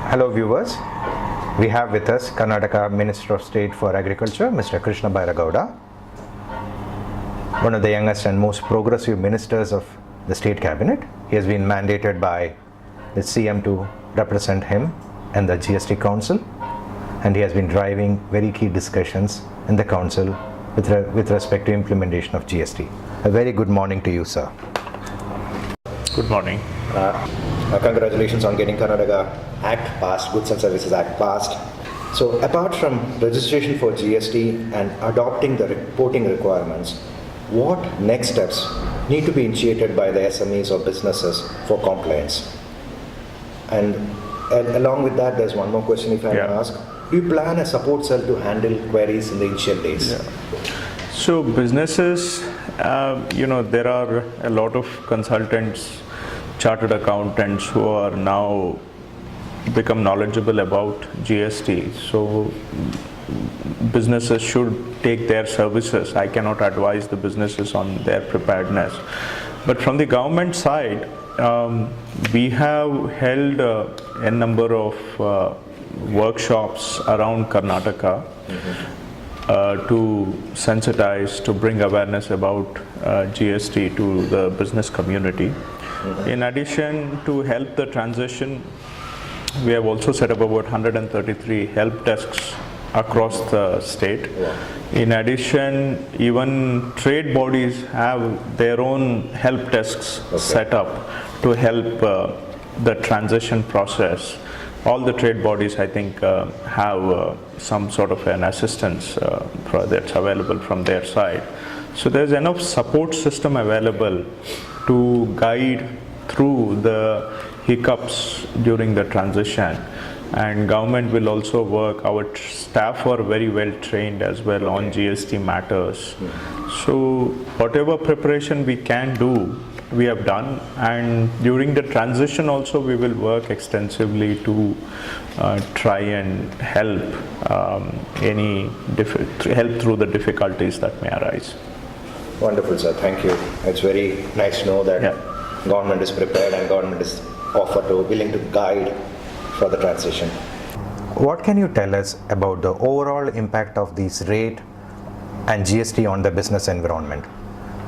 Hello viewers, we have with us Karnataka Minister of State for Agriculture, Mr. Krishna Byre Gowda, one of the youngest and most progressive ministers of the state cabinet. He has been mandated by the CM to represent him and the GST Council, and he has been driving very key discussions in the Council with respect to implementation of GST. A very good morning to you, sir. Good morning. Congratulations on getting Karnataka Act passed, Goods and Services Act passed. So apart from registration for GST and adopting the reporting requirements, what next steps need to be initiated by the SMEs or businesses for compliance? And along with that, there's one more question if I may ask. Do you plan a support cell to handle queries in the initial days? Yeah. So businesses, there are a lot of consultants, chartered accountants who are now become knowledgeable about GST. So businesses should take their services. I cannot advise the businesses on their preparedness. But from the government side, we have held a number of workshops around Karnataka to sensitize, to bring awareness about GST to the business community. In addition to help the transition, we have also set up about 133 help desks across the state. In addition, even trade bodies have their own help desks set up to help the transition process. All the trade bodies, I think, have some sort of an assistance that's available from their side. So there's enough support system available to guide through the hiccups during the transition. And government will also work, our staff are very well trained as well on GST matters. So whatever preparation we can do, we have done, and during the transition also we will work extensively to try and help help through the difficulties that may arise. Wonderful, sir. Thank you. It's very nice to know that government is prepared and government is willing to guide for the transition. What can you tell us about the overall impact of this rate and GST on the business environment?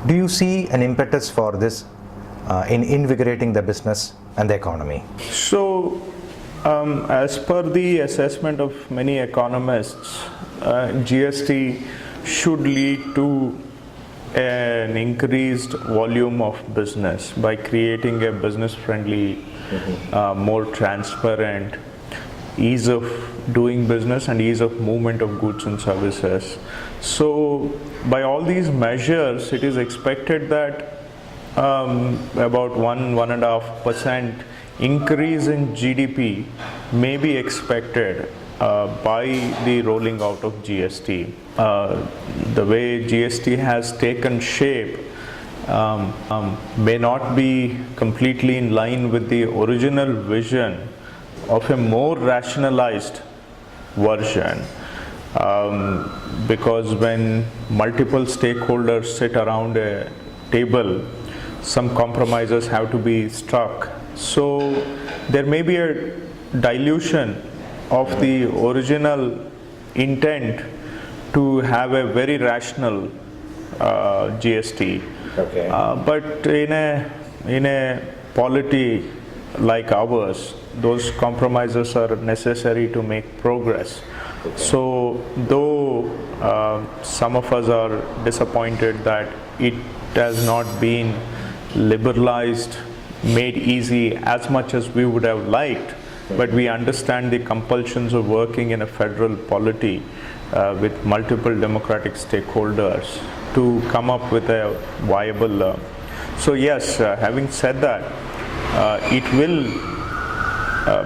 Do you see an impetus for this in invigorating the business and the economy? So, as per the assessment of many economists, GST should lead to an increased volume of business by creating a business-friendly, more transparent, ease of doing business and ease of movement of goods and services. So by all these measures, it is expected that about 1.5% increase in GDP may be expected by the rolling out of GST. The way GST has taken shape may not be completely in line with the original vision of a more rationalized version, because when multiple stakeholders sit around a table, some compromises have to be struck. So there may be a dilution of the original intent to have a very rational GST. But in a polity like ours, those compromises are necessary to make progress. So though some of us are disappointed that it has not been liberalized, made easy as much as we would have liked, but we understand the compulsions of working in a federal polity with multiple democratic stakeholders to come up with a viable. So yes, having said that, it will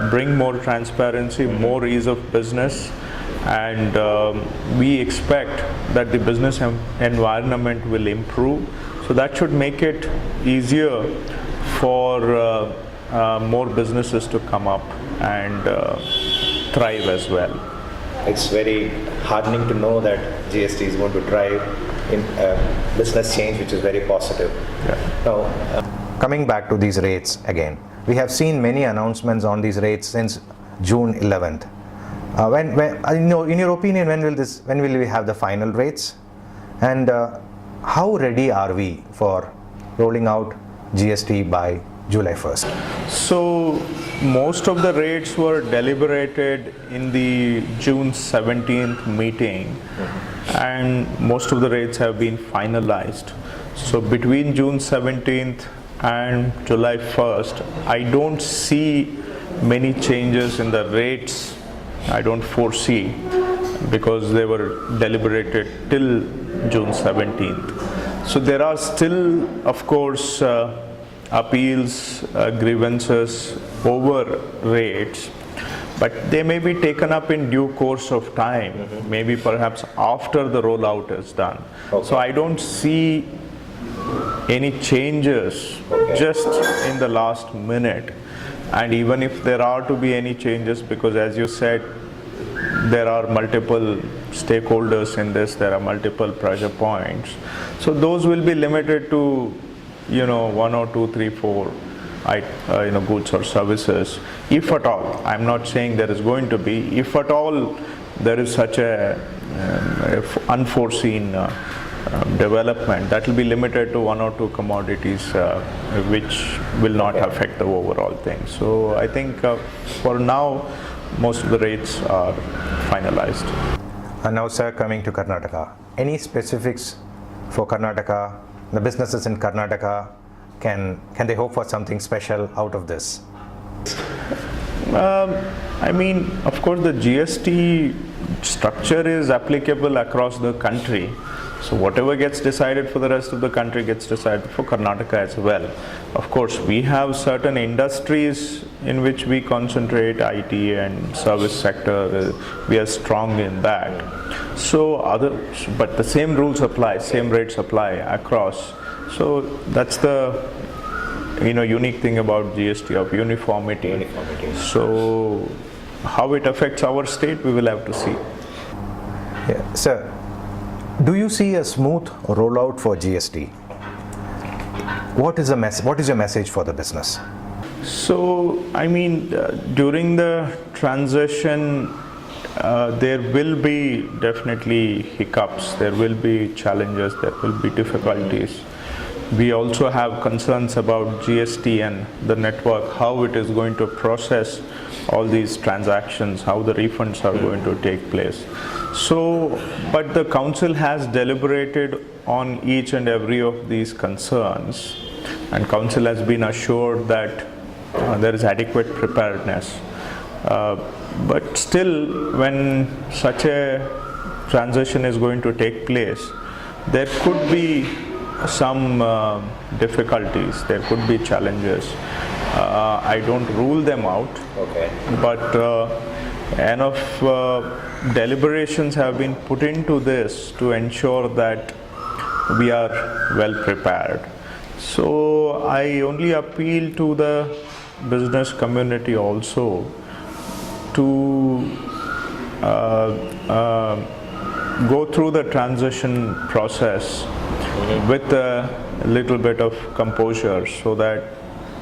bring more transparency, more ease of business, and we expect that the business environment will improve. So that should make it easier for more businesses to come up and thrive as well. It's very heartening to know that GST is going to drive in business change, which is very positive. Now, coming back to these rates again, we have seen many announcements on these rates since June 11th. In your opinion, when will we have the final rates? And how ready are we for rolling out GST by July 1st? So most of the rates were deliberated in the June 17th meeting, and most of the rates have been finalized. So between June 17th and July 1st, I don't see many changes in the rates. I don't foresee, because they were deliberated till June 17th. So there are still, of course, appeals, grievances over rates, but they may be taken up in due course of time, maybe perhaps after the rollout is done. Okay. So I don't see any changes just in the last minute. And even if there are to be any changes, because as you said, there are multiple stakeholders in this, there are multiple pressure points. So those will be limited to, 1 or 2, 3, 4 goods or services, if at all. I'm not saying there is going to be. If at all there is such a unforeseen development, that will be limited to 1 or 2 commodities, which will not affect the overall thing. So I think for now, most of the rates are finalized. And now, sir, coming to Karnataka, any specifics for Karnataka? The businesses in Karnataka, can they hope for something special out of this? Of course, the GST structure is applicable across the country. So whatever gets decided for the rest of the country gets decided for Karnataka as well. Of course, we have certain industries in which we concentrate, IT and service sector, we are strong in that. But the same rules apply, same rates apply across. So that's the unique thing about GST, of uniformity. So how it affects our state, we will have to see. Yeah. Sir, do you see a smooth rollout for GST? What is your message for the business? So, during the transition, there will be definitely hiccups, there will be challenges, there will be difficulties. We also have concerns about GST and the network, how it is going to process all these transactions, how the refunds are going to take place. So, but the council has deliberated on each and every of these concerns, and council has been assured that there is adequate preparedness. But still, when such a transition is going to take place, there could be some difficulties, there could be challenges. I don't rule them out, but enough deliberations have been put into this to ensure that we are well prepared. So I only appeal to the business community also to go through the transition process with a little bit of composure, so that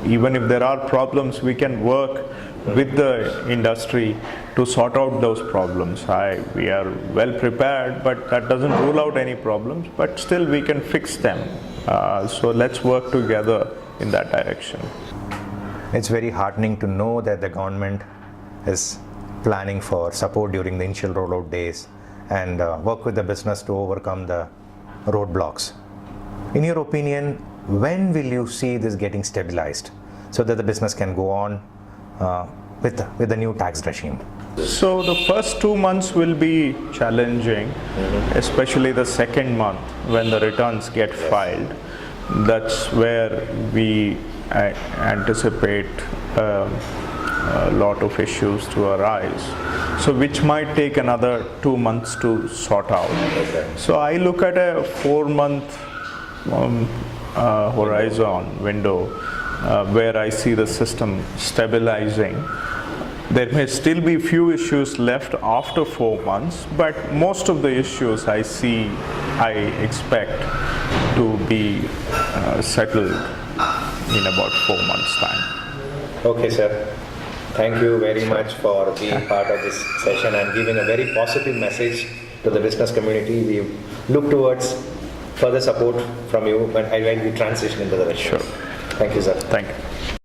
even if there are problems, we can work with the industry to sort out those problems. We are well prepared, but that doesn't rule out any problems, but still we can fix them. So let's work together in that direction. It's very heartening to know that the government is planning for support during the initial rollout days and work with the business to overcome the roadblocks. In your opinion, when will you see this getting stabilized so that the business can go on with the new tax regime? So the first 2 months will be challenging, especially the second month when the returns get filed. That's where we anticipate a lot of issues to arise. So which might take another 2 months to sort out. So I look at a 4-month horizon window where I see the system stabilizing. There may still be few issues left after 4 months, but most of the issues I expect to be settled in about 4 months' time. Okay, sir. Thank you very much for being part of this session and giving a very positive message to the business community. We look towards further support from you when we transition into the restaurant. Sure. Thank you, sir. Thank you.